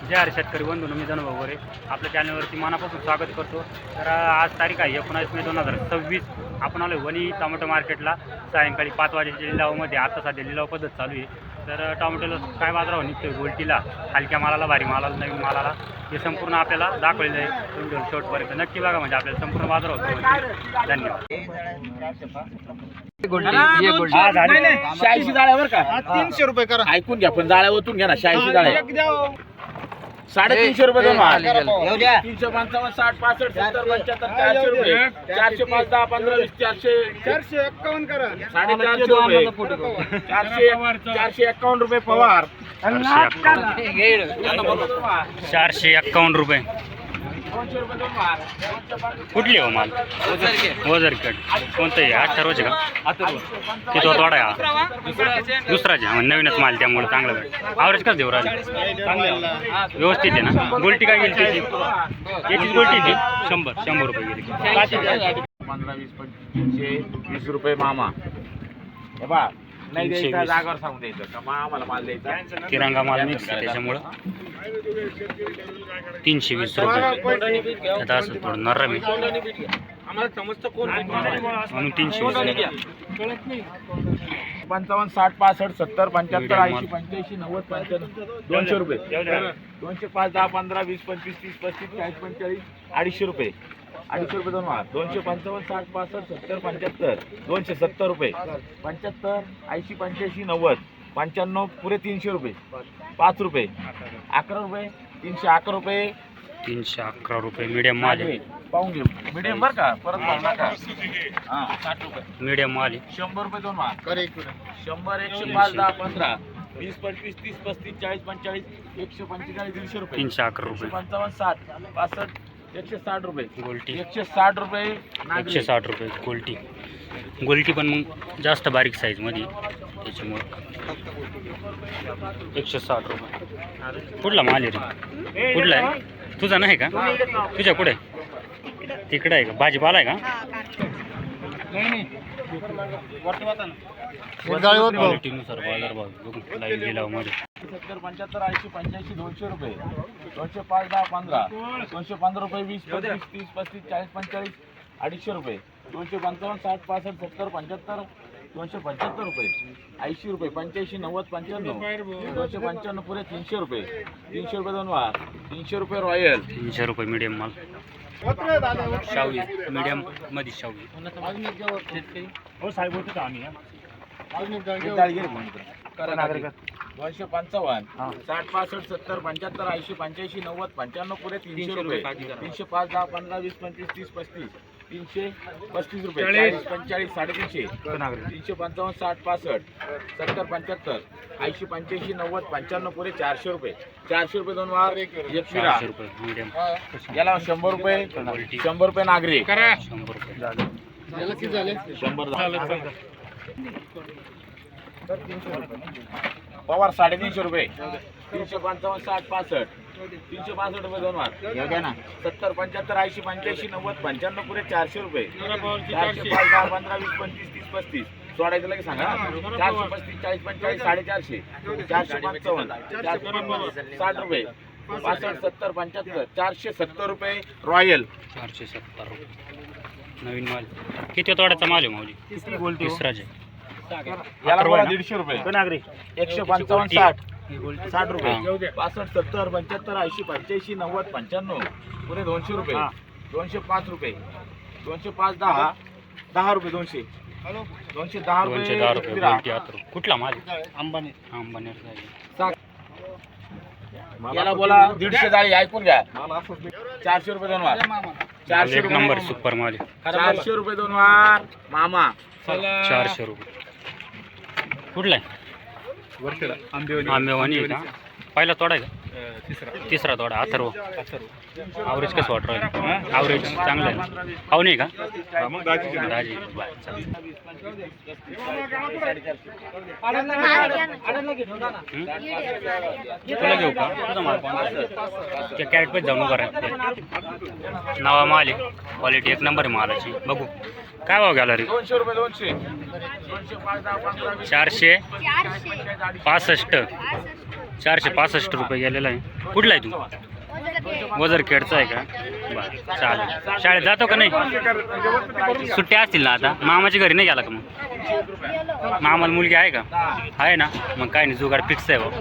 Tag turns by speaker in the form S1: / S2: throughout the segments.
S1: जय हरी शेतकरी बंधू, मी धनुभाऊ वगैरे आपल्या चॅनलवरती मनापासून स्वागत करतो। तर आज तारीख आहे 19 मे 2026। आपण आलो वणी टोमॅटो मार्केटला सायंकाळी 5 वाजेच्या लिलावामध्ये। आता सध्या लिलाव पद्धत चालू आहे। तर टोमॅटोला काय बाजारावर निघतोय, गोल्टीला, हलक्या मालाला, भारी मालाला, नवीन मालाला, हे संपूर्ण आपल्याला दाखवलेलं आहे। व्हिडिओ शेवटपर्यंत नक्की बघा, म्हणजे आपल्याला संपूर्ण बाजारावर धन्यवाद।
S2: 86 जाळ्यावर का
S3: 300 रुपये करा।
S2: ऐकून घ्या, पण जाळ्या ओतून घ्या ना। 86 जाळ्या 350 रुपये दोन 355 60 65 70 75 400 रुपये 405 10 15 20
S3: 451 करा।
S2: 450 रुपये 451 रुपये पवार
S1: 451 रुपये।
S2: 200 रुपये दोन वार
S1: कुठली हो माल? वजरकट कोणतं आहे? 18 का? किती तोडा आहे? दुसराच आहे, नवीनच माल, त्यामुळे चांगला भेट। आवरेज कसं देऊ राहिले? व्यवस्थित आहे ना? गोल्टी काय गेली त्याची? याचीच गोल्टी ती 100 रुपये गेली।
S2: 15 20 25 20 रुपये मामा हे बा नाही द्यायचा, जागावर सांगून द्यायचं का आम्हाला माल द्यायचा।
S1: तिरंगा माल मिक्स आहे, त्याच्यामुळं 320 रुपये। आता असं थोडं नरम आहे
S2: आम्हाला समजतं कोण
S1: म्हणून 320 रुपये।
S2: 55 60 65 70 75 80 85 90 95 200 रुपये 205 10 15 20 25 30 35 40 45 250 रुपये 250 रुपये दोन वार 255 60 65 70 75 270 रुपये 75 80 85 90 95 पुरे 300 रुपये 5 रुपये 11 रुपये 311 रुपये
S1: 311 रुपये मीडियम माल आहे।
S2: पाहून घेऊ मीडियम बरं का, परत माल नका। हां 60 रुपये
S1: मीडियम माल आहे।
S2: 100 रुपये दोन वार 100 105 10 15 20 25 30 35 40 45 145 150 रुपये
S1: 311 रुपये
S2: 55 60 65 160 रुपये
S1: गोल्टी
S2: 160 रुपये
S1: 160 रुपये गोल्टी। गोल्टी पण मग जास्त बारीक साईज मध्ये, त्याच्यामुळे 160 रुपये। कुठला माल आहे रे? कुठला आहे? तुझा नाही का? तुझ्या कुठे? तिकडे आहे का? भाजीपाला आहे का? क्वालिटीनुसार बाजार भाव बघू लाईव्ह लिलावामध्ये।
S2: 70 75 80 85 200 रुपये 205 10 15 215 रुपये 20 25 30 35 40 45 250 रुपये 255 60 65 70 75 275 रुपये 80 रुपये 85 90 95 255 पुरे 300 रुपये 300 रुपये दोन वार 300 रुपये रॉयल
S1: 300 रुपये मीडियम माल। शावली मीडियम मध्ये शावली। हो साहेब होते का आम्ही?
S2: 255 60 65 70 75 80 85 90 95 पुरे 300 रुपये 305 10 15 20 25 30 35 335 रुपये 40 45 350 355 60 65 70 75 80 85 90 95 पुरे 400 रुपये 400 रुपये दोन वार
S1: 400 रुपये मीडियम।
S2: याला 100 रुपये 100 रुपये नागरी
S1: 100 रुपये
S2: 100 पवार 350 रुपये 355 60 65 365 रुपये दोन वार 70 75 80 85 90 95 पुरे 400 रुपये 405 10 15 20 25 30 35 सोडायचं लगे सांगा 435 40 45 450 455 460 रुपये 65 70 75 470 रुपये रॉयल
S1: 470 रुपये नवीन माल। किती तोड्याचा माल आहे माऊली? तिसराच आहे।
S2: याला बोला 150 रुपये 155 60 60 रुपये 65 70 75 80 85 90 95 पुरे 200 रुपये 205 रुपये 205 10 10 रुपये 200 210
S1: रुपये गोल्टी 8 रुपये। कुठला माल? अंबानी
S2: याला बोला 150 जाळी ऐकून घ्या 400 रुपये दोन वार 400 रुपये
S1: नंबर सुपर माल आहे।
S2: 400 रुपये दोन वार मामा
S1: 400 रुपये। कुठला आहे? आंबेवानी आहे का? पहिला तोडा आहे का? तिसरा तोडा अथर्व। ॲव्हरेज कसं वाटत राहील? ॲव्हरेज चांगलं आहे ना? पाहुणे आहे का? दाजी तुला घेऊ का? तुझा माल त्या कॅरेट पण जाऊन उभा राहते। नवा माल आहे, क्वालिटी एक नंबर आहे मालाची। बघू काय भाव गेला रे?
S2: 200 रुपये 200
S1: 465 465 रुपये गेलेला आहे. कुठला आहे तू? वजरखेडचा आहे का? बरं चालेल. शाळेत जातो का नाही? सुट्ट्या असतील ना आता? मामाच्या घरी नाही गेला का मग? मामाला मुलगी आहे का? आहे ना, मग काय नाही, जुगाड फिक्स आहे भाऊ.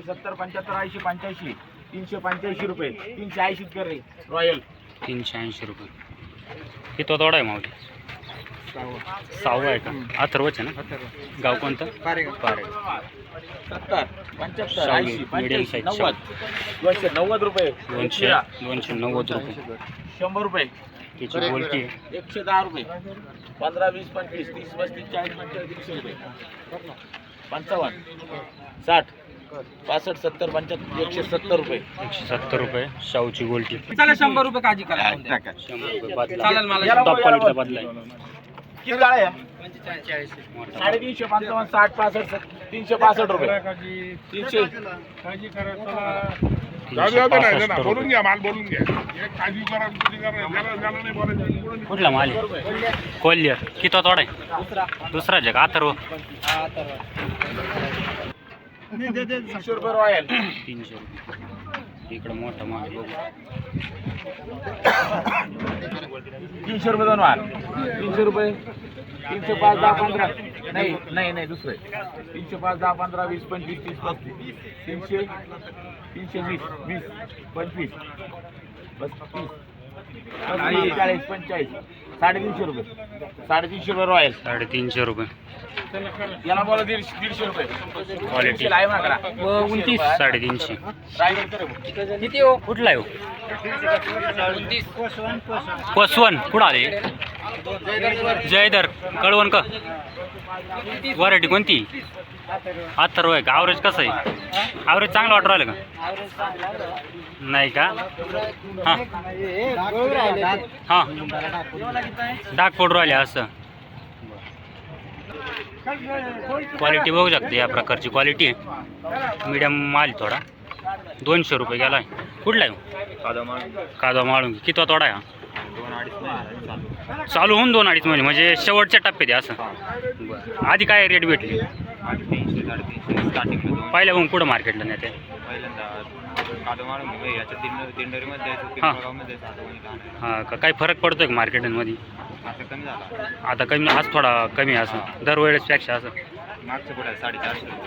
S2: 70 75 80 85 385 रुपये 380 कर रे रॉयल
S1: 380 रुपये. किती तोडा आहे माऊली? 6 आहे का? अथर्वच आहे ना? गाव कोणतं? पारे.
S2: 70 75
S1: शाही,
S2: 80
S1: medium
S2: 85
S1: size
S2: 90 290 रुपये
S1: 290 रुपये.
S2: 100 रुपये
S1: त्याची बोलती आहे
S2: 110 रुपये 15 20 25 30 35 40 45 300 रुपये 55 60 65 70 75 170 रुपये
S1: 170 रुपये. शाहूची गोलटी.
S3: चला 100 रुपये काजी करा.
S1: 100 रुपये बदला.
S3: चालेल मला.
S1: टॉप क्वालिटीचा बदला आहे.
S2: किती गाळे आहे 350 55 60 65 365 रुपये 300
S4: बोलून घ्या माल बोलून घ्या एक काळजी करा तुझी करा ज्याला नाही बोलायचं
S1: कुठला माल आहे? कोल्यर. किती तोडा आहे? दुसरा जग अथर्व.
S2: 300 रुपये रॉयल
S1: 300 रुपये. इकडं मोठा माल बघू.
S2: 300 रुपये दोन वार 300 रुपये 305 10 15 नाही दुसरे 305 10 15 20 25 30 35 300 320 20 25 35 40 45 350 रुपये 350 रुपये रॉयल
S1: 350 रुपये.
S2: याला बोला 150 रुपये
S1: क्वालिटी.
S2: लाईव्ह ना करा
S1: 29 350.
S2: रायगड करे
S1: किती हो? कुठला आहे हो? पसवन. कुठं आले? जयदर कळवण का? व्हरायटी कोणती? अथर्व आहे का? ॲव्हरेज कसं आहे? ॲव्हरेज चांगलं वाटू राहिलं का? नाही का? हां हां डाग पडू राहिले असं. क्वालिटी बघू शकते, या प्रकारची क्वालिटी आहे. मीडियम माल थोडा. 200 रुपये गेला आहे. कुठला आहे? कादवा माळून. किती तोडा आहे? चालू होऊन 2-2.5 महिने म्हणजे शेवटच्या टप्प्यात आहे असं. बरं. आधी काय रेट भेटली?
S5: 300 350 स्टार्टिंगला दोन
S1: पहिल्या मग पुढं मार्केटला नेते.
S5: पहिल्यांदा कादो मारून याच्या दिंडरीमध्ये
S1: हां.
S5: गावामध्ये आता
S1: हां का? काही फरक पडतोय का मार्केटमध्ये?
S5: कमी झाला.
S1: आता कमी, आज थोडा कमी असं दरवेळेसपेक्षा असं.
S5: मागचं पुढे 450 रुपये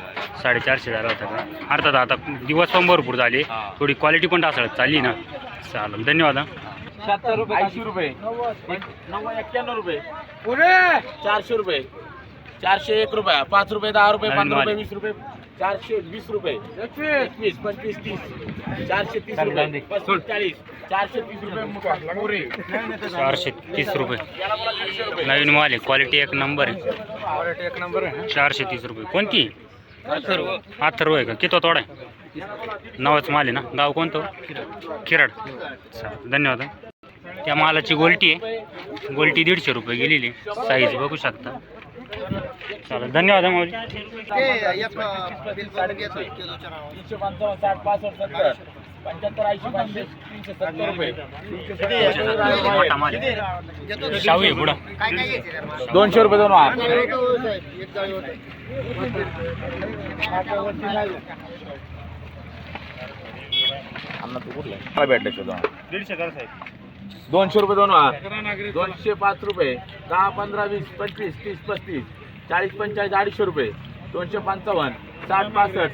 S1: 450 झाला होता का? अर्थात आता दिवस पण भरपूर झाले,
S5: हां.
S1: थोडी क्वालिटी पण ढासळत चालली ना. चालेल, धन्यवाद.
S2: 80 रुपये 91 रुपये 400 रुपये 401 रुपये 5 रुपये 10 रुपये 15 रुपये 20 रुपये 420 रुपये 21 25 30 430 रुपये 40 430 रुपये मोरे
S1: 430 रुपये.
S2: याला मला 150 रुपये
S1: नवीन माल आहे, क्वालिटी एक नंबर आहे. 430 रुपये. कोणती? अथर्व आहे का? किती तोडा आहे? नवाच माल आहे ना. गाव कोणतं? खिराड. चालेल, धन्यवाद. त्या मालाची गोलटी आहे. गोलटी 150 रुपये गेलेली. साईज बघू शकता. चालेल, धन्यवाद माऊली.
S2: 355 60 65 70 75 80 370 रुपये
S1: मोठा माल आहे. शाहू आहे पुढं.
S2: 200 रुपये दोन वार भेटले 200 रुपये दोन वार 205 रुपये 10 15 20 25 30 35 40 45 250 रुपये 255 60 65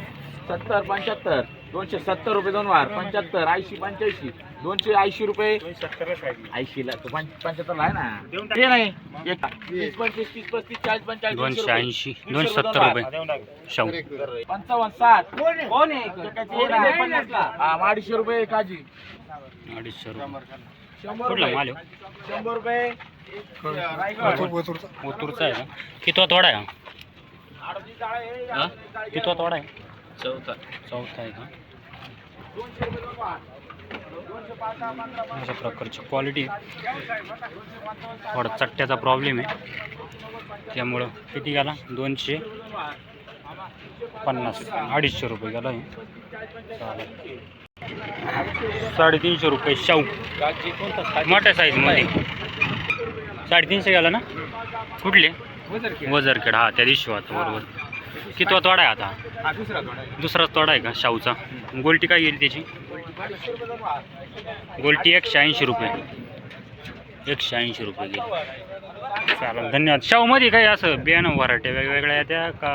S2: 70 75 270 रुपये दोन वार 75 80 85 280 रुपये 80 ला तो 75 ला आहे ना ते नाही 20 25 30 35 40 45
S1: 280 270 रुपये शाहू.
S2: 55 60 कोण आहे 50 ला हा 250 रुपये काजी
S1: 250 रुपये.
S2: 100
S1: कुठला
S2: रुपये
S1: माल आहे?
S2: 100 रुपये
S1: ओतूरचा आहे का? किती तोडा आहे? हा? किती तोडा आहे? चौथा आहे का? अशा प्रकारची क्वालिटी. थोडा चट्ट्याचा प्रॉब्लेम आहे, त्यामुळं किती गेला? 250 250 रुपये गेला आहे. चालेल, 350 रुपये शाहू मोठ्या साईजमध्ये. 350 गेला ना. कुठले? वजरखेड. हा, त्या दिवशी होता बरोबर. किती तोडा आहे आता?
S5: हा दुसरा थोडा आहे.
S1: दुसरा तोडा आहे का शाहूचा? गोल्टी काय येईल त्याची? गोल्टी 180 रुपये. 180 रुपये गेली. चालेल, धन्यवाद. शाहूमध्ये काही असं बियाणं व्हरायटी वेगवेगळ्या येत्या का?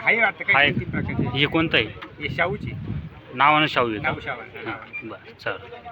S5: आहे वाटतं
S1: आहे.
S5: काही 3 प्रकारचे.
S1: हे कोणतं आहे?
S5: हे शाहूची
S1: नावानं शाहू आहे का?
S5: नाव शाहू आहे.
S1: हां, बरं चालेल.